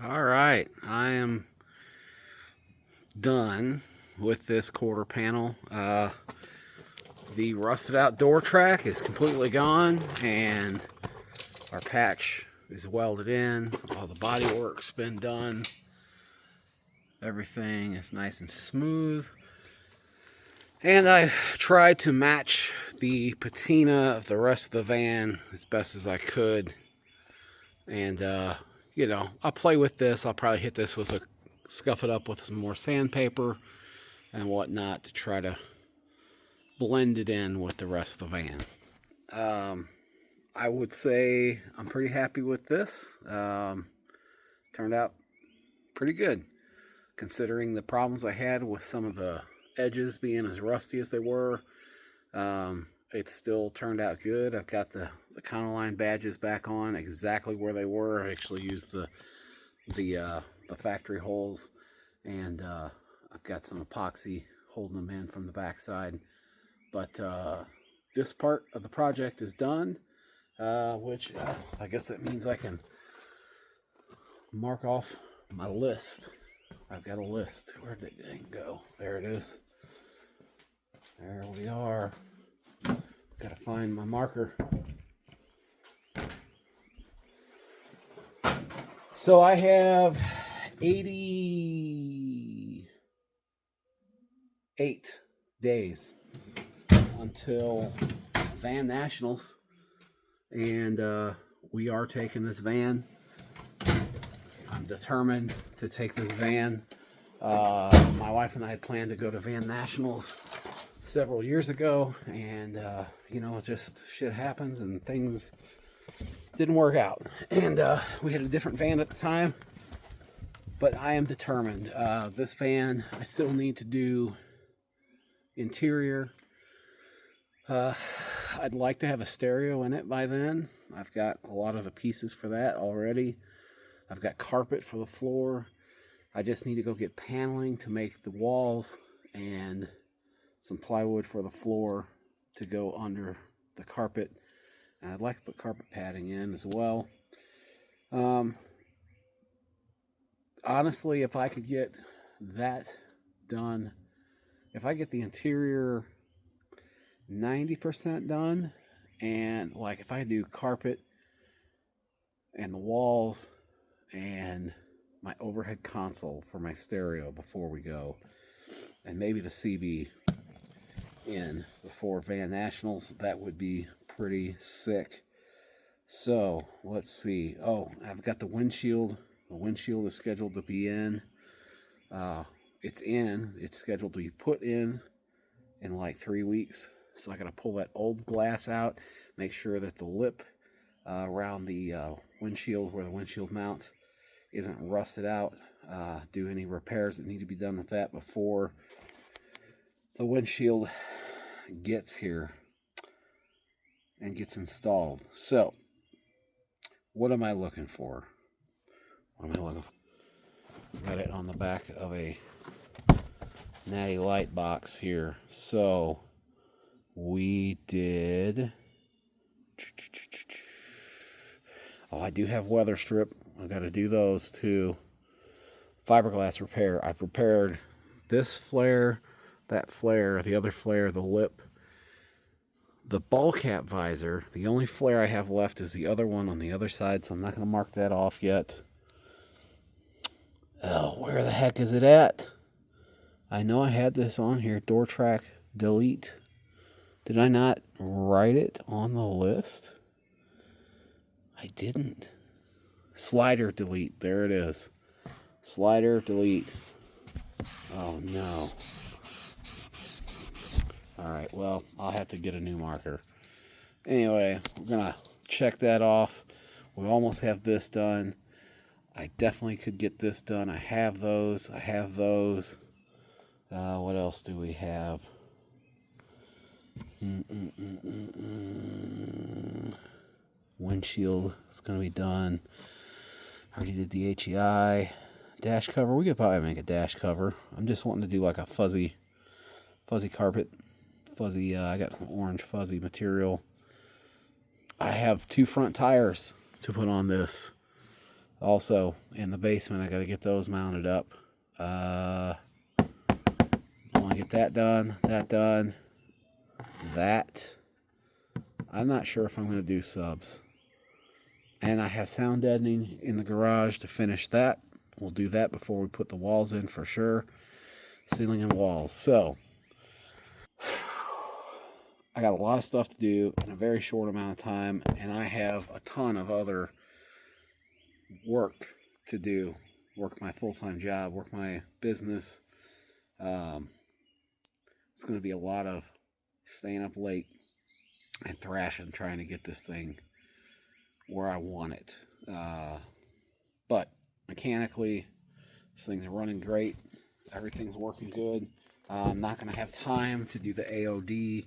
All right, I am done with this quarter panel. The rusted out door track is completely gone, and our patch is welded in. All the bodywork's been done. Everything is nice and smooth. And I tried to match the patina of the rest of the van as best as I could. And, I'll play with this. I'll probably hit this with scuff it up with some more sandpaper and whatnot to try to blend it in with the rest of the van. I would say I'm pretty happy with this. Turned out pretty good, considering the problems I had with some of the edges being as rusty as they were. It still turned out good. I've got the Econoline badges back on exactly where they were. I actually used the factory holes, and I've got some epoxy holding them in from the backside. But this part of the project is done, which I guess that means I can mark off my list. I've got a list. Where'd that thing go? There it is. There we are. Gotta find my marker. So I have 88 days until Van Nationals, and we are taking this van. I'm determined to take this van. My wife and I had planned to go to Van Nationals several years ago, and just shit happens and things didn't work out, and we had a different van at the time, but I am determined. This van, I still need to do interior. I'd like to have a stereo in it by then. I've got a lot of the pieces for that already. I've got carpet for the floor. I just need to go get paneling to make the walls and some plywood for the floor to go under the carpet. And I'd like to put carpet padding in as well. Honestly, if I could get that done, if I get the interior 90% done, and like if I do carpet and the walls and my overhead console for my stereo before we go, and maybe the CB in before Van Nationals, that would be pretty sick. So let's see. Oh, I've got the windshield. The windshield is scheduled to be in. It's scheduled to be put in like 3 weeks. So I got to pull that old glass out, make sure that the lip around the windshield, where the windshield mounts, isn't rusted out. Do any repairs that need to be done with that before the windshield gets here and gets installed. So, what am I looking for? Got it on the back of a Natty Light box here. So, we did... Oh, I do have weather strip. I got to do those too. Fiberglass repair. I've repaired this flare, that flare, the other flare, the lip, the ball cap visor. The only flare I have left is the other one on the other side, so I'm not going to mark that off yet. Oh, where the heck is it at? I know I had this on here. Door track delete. Did I not write it on the list? I didn't. Slider delete. There it is. Slider delete. Oh no. Alright, well, I'll have to get a new marker. Anyway, we're gonna check that off. We almost have this done. I definitely could get this done. I have those. What else do we have? Windshield is going to be done. I already did the HEI. Dash cover. We could probably make a dash cover. I'm just wanting to do like a fuzzy carpet. I got some orange fuzzy material. I have 2 front tires to put on this. Also, in the basement, I got to get those mounted up. I want to get that done, that. I'm not sure if I'm going to do subs. And I have sound deadening in the garage to finish that. We'll do that before we put the walls in for sure. Ceiling and walls. So, I got a lot of stuff to do in a very short amount of time, and I have a ton of other work to do. Work my full-time job, work my business. It's going to be a lot of staying up late and thrashing, trying to get this thing where I want it. But mechanically, this thing's running great. Everything's working good. I'm not going to have time to do the AOD,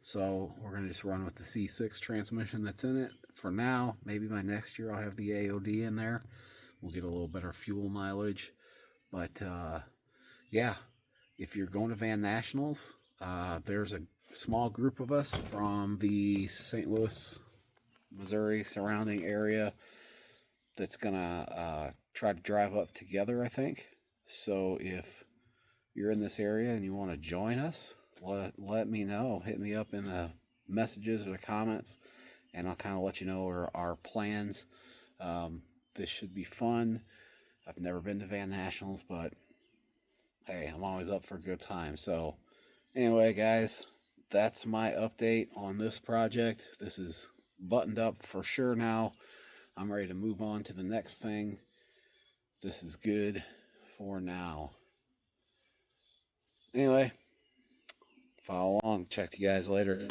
so we're going to just run with the C6 transmission that's in it for now. Maybe by next year I'll have the AOD in there. We'll get a little better fuel mileage. But yeah, if you're going to Van Nationals, there's a small group of us from the St. Louis, Missouri surrounding area that's gonna try to drive up together, I think. So if you're in this area and you want to join us, let me know. Hit me up in the messages or the comments, and I'll kind of let you know our plans. This should be fun. I've never been to Van Nationals, but hey, I'm always up for a good time. So anyway, guys, that's my update on this project. This is buttoned up for sure now. I'm ready to move on to the next thing. This is good for now. Anyway, follow along. Check you guys later.